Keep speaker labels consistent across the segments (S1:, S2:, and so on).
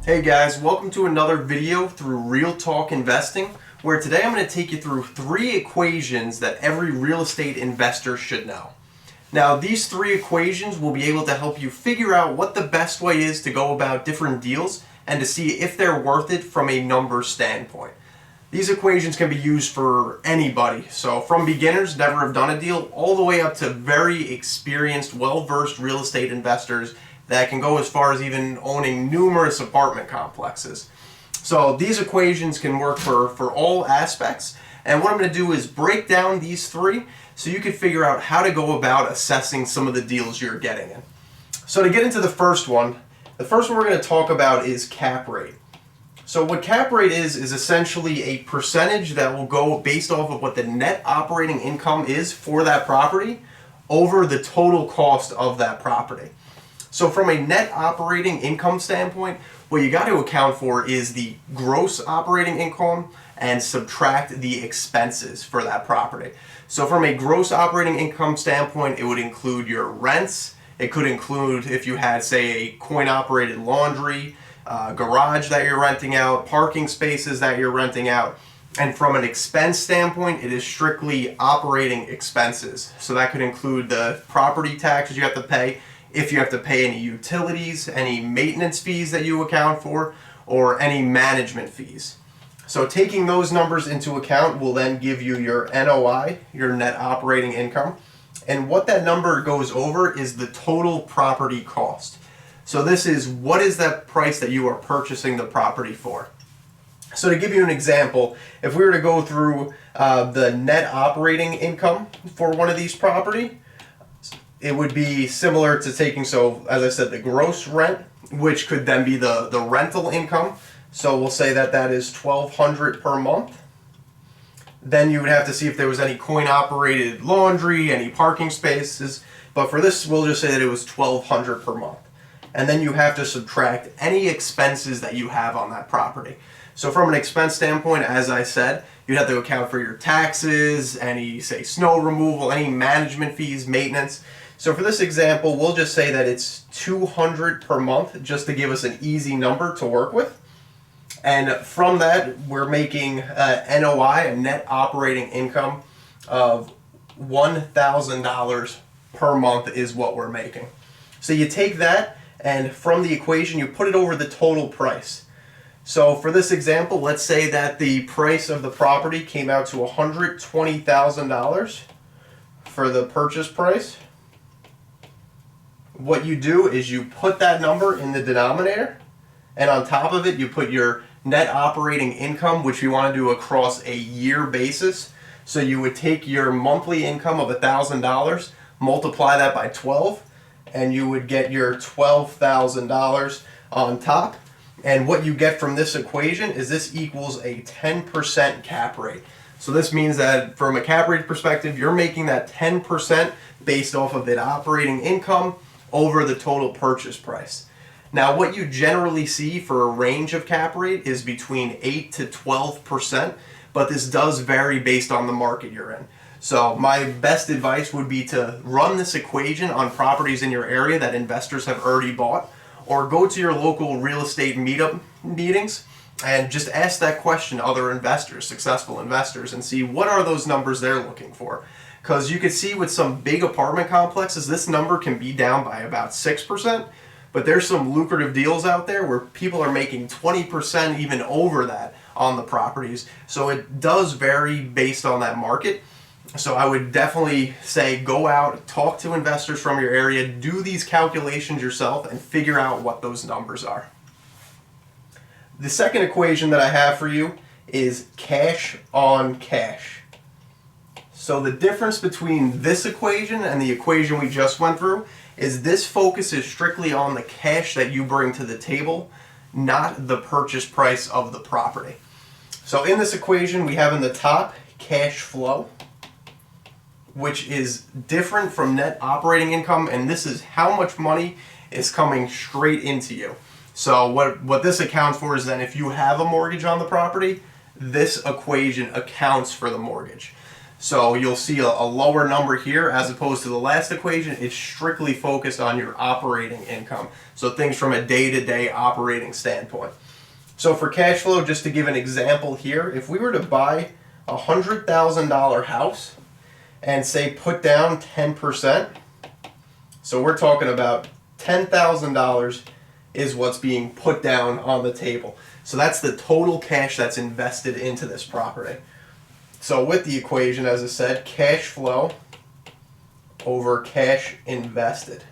S1: Hey guys, welcome to another video through Real Talk Investing, where today I'm going to take you through 3 equations that every real estate investor should know. Now, these 3 equations will be able to help you figure out what the best way is to go about different deals and to see if they're worth it from a numbers standpoint. These equations can be used for anybody, so from beginners, never have done a deal, all the way up to very experienced, well-versed real estate investors that can go as far as even owning numerous apartment complexes. So these equations can work for all aspects, and what I'm going to do is break down these 3 so you can figure out how to go about assessing some of the deals you're getting in. So to get into the first one we're going to talk about is cap rate. So what cap rate is essentially a percentage that will go based off of what the net operating income is for that property over the total cost of that property. So from a net operating income standpoint, what you got to account for is the gross operating income and subtract the expenses for that property. So from a gross operating income standpoint, it would include your rents. It could include if you had, say, a coin-operated laundry, garage that you're renting out, parking spaces that you're renting out. And from an expense standpoint, it is strictly operating expenses. So that could include the property taxes you have to pay, if you have to pay any utilities, any maintenance fees that you account for, or any management fees. So taking those numbers into account will then give you your NOI, your net operating income. And what that number goes over is the total property cost. So this is what is that price that you are purchasing the property for. So to give you an example, if we were to go through the net operating income for one of these property, it would be similar to taking, so as I said, the gross rent, which could then be the rental income. So we'll say that that is $1,200 per month. Then you would have to see if there was any coin-operated laundry, any parking spaces. But for this, we'll just say that it was $1,200 per month. And then you have to subtract any expenses that you have on that property. So from an expense standpoint, as I said, you'd have to account for your taxes, any, say, snow removal, any management fees, maintenance. So for this example, we'll just say that it's $200 per month, just to give us an easy number to work with. And from that, we're making NOI, a net operating income, of $1,000 per month is what we're making. So you take that, and from the equation, you put it over the total price. So for this example, let's say that the price of the property came out to $120,000 for the purchase price. What you do is you put that number in the denominator, and on top of it, you put your net operating income, which you want to do across a year basis. So you would take your monthly income of $1,000, multiply that by 12, and you would get your $12,000 on top. And what you get from this equation is this equals a 10% cap rate. So this means that from a cap rate perspective, you're making that 10% based off of the operating income over the total purchase price. Now, what you generally see for a range of cap rate is between 8 to 12%, but this does vary based on the market you're in. So my best advice would be to run this equation on properties in your area that investors have already bought, or go to your local real estate meetup meetings and just ask that question to other investors, successful investors, and see what are those numbers they're looking for. Because you can see with some big apartment complexes, this number can be down by about 6%, but there's some lucrative deals out there where people are making 20%, even over that on the properties. So it does vary based on that market. So I would definitely say go out, talk to investors from your area, do these calculations yourself, and figure out what those numbers are. The second equation that I have for you is cash on cash. So the difference between this equation and the equation we just went through is this focuses strictly on the cash that you bring to the table, not the purchase price of the property. So in this equation, we have in the top cash flow, which is different from net operating income, and this is how much money is coming straight into you. So what this accounts for is that if you have a mortgage on the property, this equation accounts for the mortgage. So you'll see a lower number here as opposed to the last equation. It's strictly focused on your operating income. So things from a day-to-day operating standpoint. So for cash flow, just to give an example here, if we were to buy a $100,000 house and say put down 10%, so we're talking about $10,000 is what's being put down on the table. So that's the total cash that's invested into this property. So with the equation, as I said, cash flow over cash invested.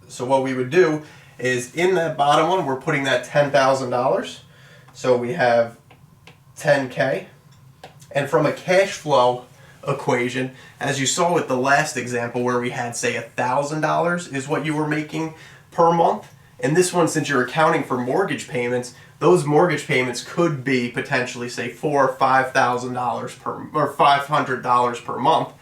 S1: So what we would do is in that bottom one, we're putting that $10,000. So we have 10K. And from a cash flow equation, as you saw with the last example where we had, say, $1,000 is what you were making per month. In this one, since you're accounting for mortgage payments, those mortgage payments could be potentially, say, $4,000 or $5,000 or $500 per month.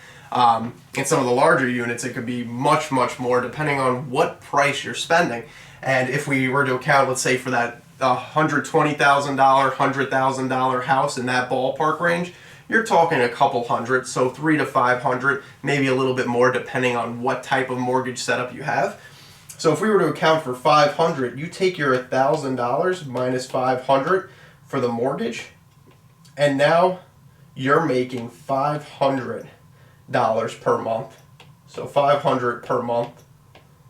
S1: In some of the larger units, it could be much, much more depending on what price you're spending. And if we were to account, let's say, for that $120,000, $100,000 house in that ballpark range, you're talking a couple hundred, so $300 to $500, maybe a little bit more depending on what type of mortgage setup you have. So if we were to account for $500, you take your $1,000 minus $500 for the mortgage, and now you're making $500 per month. So $500 per month,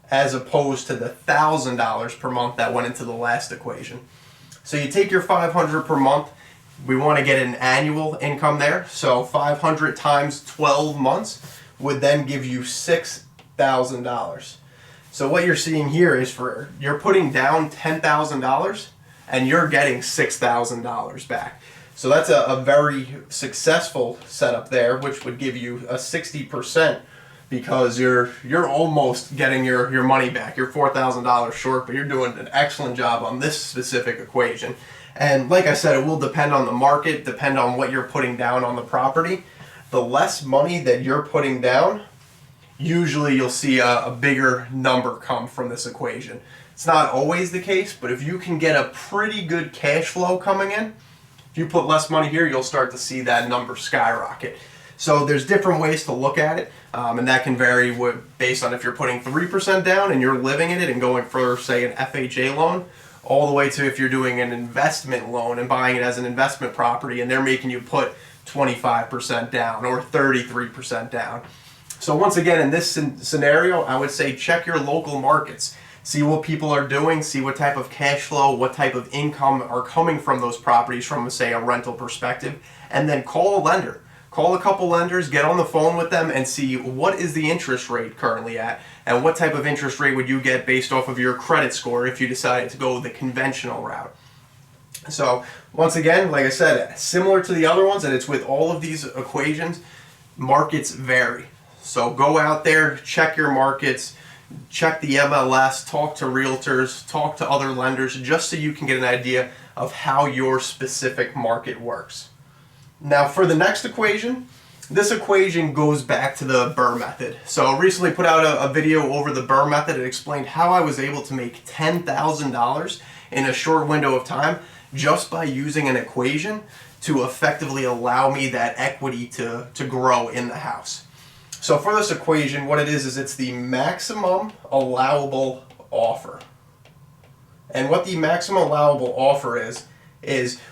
S1: as opposed to the $1,000 per month that went into the last equation. So you take your $500 per month. We want to get an annual income there. So 500 times 12 months would then give you $6,000. So what you're seeing here is you're putting down $10,000 and you're getting $6,000 back. So that's a very successful setup there, which would give you a 60%, because you're almost getting your money back. You're $4,000 short, but you're doing an excellent job on this specific equation. And like I said, it will depend on the market, depend on what you're putting down on the property. The less money that you're putting down, usually you'll see a bigger number come from this equation. It's not always the case, but if you can get a pretty good cash flow coming in, if you put less money here, you'll start to see that number skyrocket. So there's different ways to look at it, and that can vary based on if you're putting 3% down and you're living in it and going for, say, an FHA loan, all the way to if you're doing an investment loan and buying it as an investment property and they're making you put 25% down or 33% down. So once again, in this scenario, I would say check your local markets. See what people are doing, see what type of cash flow, what type of income are coming from those properties from, say, a rental perspective, and then call a lender. Call a couple lenders, get on the phone with them, and see what is the interest rate currently at, and what type of interest rate would you get based off of your credit score if you decided to go the conventional route. So once again, like I said, similar to the other ones, and it's with all of these equations, markets vary. So go out there, check your markets, check the MLS, talk to realtors, talk to other lenders, just so you can get an idea of how your specific market works. Now for the next equation, this equation goes back to the BRRRR method. So I recently put out a video over the BRRRR method. It explained how I was able to make $10,000 in a short window of time just by using an equation to effectively allow me that equity to grow in the house. So for this equation, what it is it's the maximum allowable offer. And what the maximum allowable offer is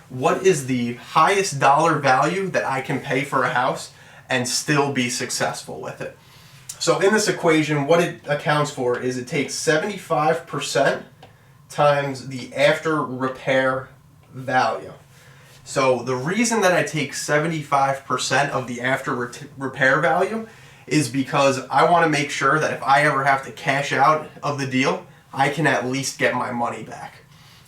S1: what is the highest dollar value that I can pay for a house and still be successful with it. So in this equation, what it accounts for is it takes 75% times the after repair value. So the reason that I take 75% of the after repair value is because I want to make sure that if I ever have to cash out of the deal, I can at least get my money back.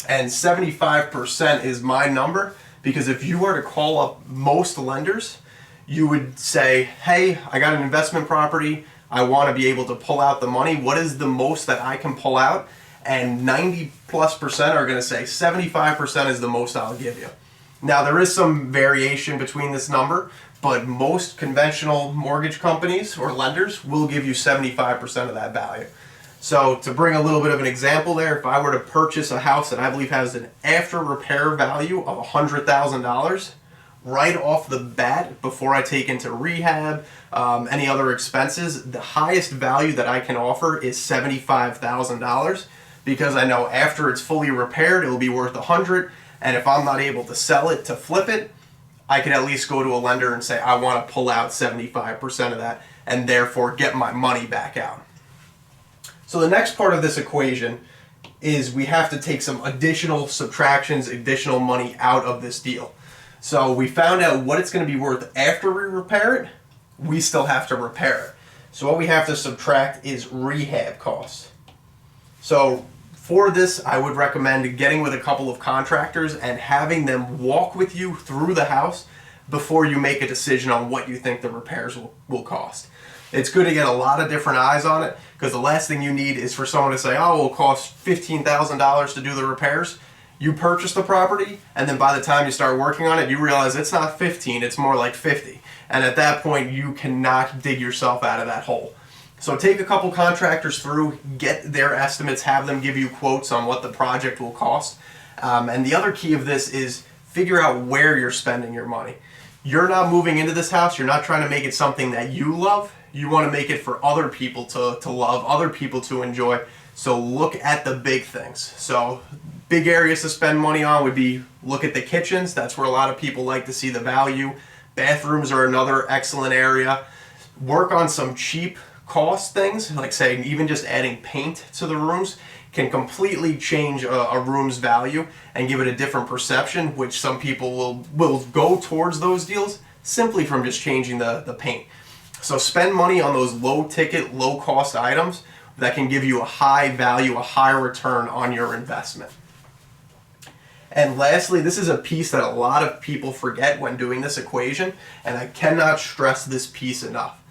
S1: And 75% is my number, because if you were to call up most lenders, you would say, hey, I got an investment property, I want to be able to pull out the money. What is the most that I can pull out? And 90+% are going to say 75% is the most I'll give you. Now there is some variation between this number, but most conventional mortgage companies or lenders will give you 75% of that value. So to bring a little bit of an example there, if I were to purchase a house that I believe has an after repair value of $100,000, right off the bat, before I take into rehab, any other expenses, the highest value that I can offer is $75,000, because I know after it's fully repaired, it will be worth $100,000, and if I'm not able to sell it to flip it, I can at least go to a lender and say I want to pull out 75% of that and therefore get my money back out. So the next part of this equation is we have to take some additional subtractions, additional money out of this deal. So we found out what it's going to be worth after we repair it. We still have to repair it. So what we have to subtract is rehab costs. So for this, I would recommend getting with a couple of contractors and having them walk with you through the house before you make a decision on what you think the repairs will cost. It's good to get a lot of different eyes on it, because the last thing you need is for someone to say, oh, it will cost $15,000 to do the repairs. You purchase the property, and then by the time you start working on it, you realize it's not 15, it's more like 50. And at that point, you cannot dig yourself out of that hole. So take a couple contractors through, get their estimates, have them give you quotes on what the project will cost. And the other key of this is figure out where you're spending your money. You're not moving into this house, you're not trying to make it something that you love. You want to make it for other people to love, other people to enjoy. So look at the big things. So big areas to spend money on would be, look at the kitchens. That's where a lot of people like to see the value. Bathrooms are another excellent area. Work on some cheap cost things, like say even just adding paint to the rooms can completely change a room's value and give it a different perception, which some people will go towards those deals simply from just changing the paint. So spend money on those low ticket, low cost items that can give you a high value, a high return on your investment. And lastly, this is a piece that a lot of people forget when doing this equation, and I cannot stress this piece enough.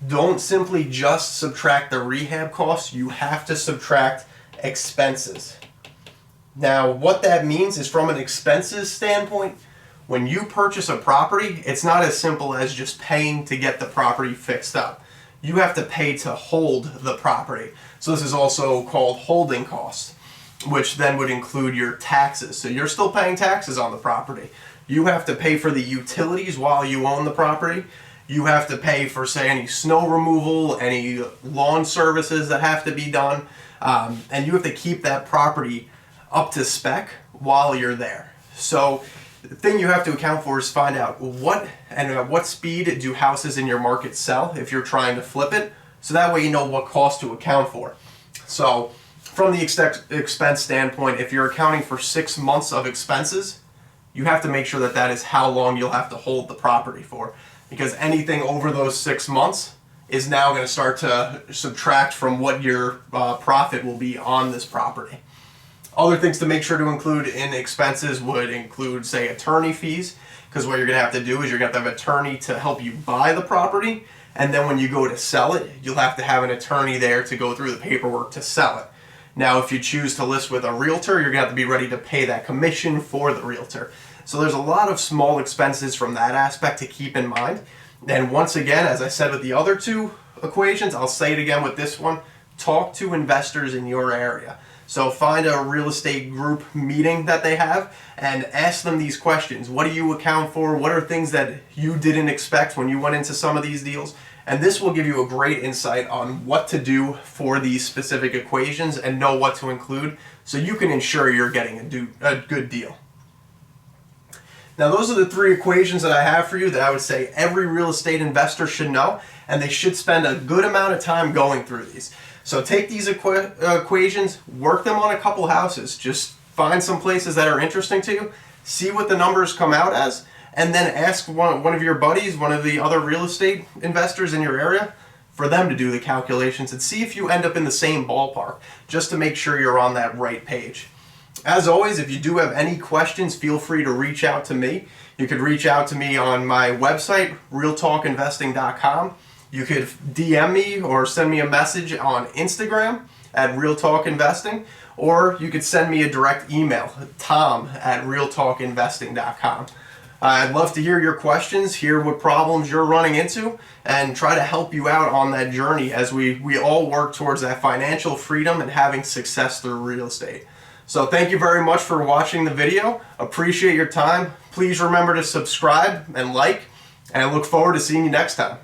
S1: Don't simply just subtract the rehab costs, you have to subtract expenses. Now, what that means is, from an expenses standpoint, when you purchase a property, it's not as simple as just paying to get the property fixed up. You have to pay to hold the property. So this is also called holding costs, which then would include your taxes. So you're still paying taxes on the property. You have to pay for the utilities while you own the property. You have to pay for, say, any snow removal, any lawn services that have to be done, and you have to keep that property up to spec while you're there. So the thing you have to account for is find out what and at what speed do houses in your market sell if you're trying to flip it, so that way you know what cost to account for. So from the expense standpoint, if you're accounting for 6 months of expenses, you have to make sure that that is how long you'll have to hold the property for, because anything over those 6 months is now going to start to subtract from what your profit will be on this property. Other things to make sure to include in expenses would include, say, attorney fees, because what you're going to have to do is you're going to have an attorney to help you buy the property, and then when you go to sell it, you'll have to have an attorney there to go through the paperwork to sell it. Now, if you choose to list with a realtor, you're going to have to be ready to pay that commission for the realtor. So there's a lot of small expenses from that aspect to keep in mind. And once again, as I said with the other two equations, I'll say it again with this one, talk to investors in your area. So find a real estate group meeting that they have and ask them these questions. What do you account for? What are things that you didn't expect when you went into some of these deals? And this will give you a great insight on what to do for these specific equations and know what to include, so you can ensure you're getting a good deal. Now, those are the 3 equations that I have for you that I would say every real estate investor should know, and they should spend a good amount of time going through these. So take these equations, work them on a couple houses. Just find some places that are interesting to you, see what the numbers come out as, and then ask one of your buddies, one of the other real estate investors in your area, for them to do the calculations and see if you end up in the same ballpark, just to make sure you're on that right page. As always, if you do have any questions, feel free to reach out to me. You could reach out to me on my website, realtalkinvesting.com. You could DM me or send me a message on Instagram at realtalkinvesting, or you could send me a direct email, tom@realtalkinvesting.com. I'd love to hear your questions, hear what problems you're running into, and try to help you out on that journey as we all work towards that financial freedom and having success through real estate. So thank you very much for watching the video. Appreciate your time. Please remember to subscribe and like, and I look forward to seeing you next time.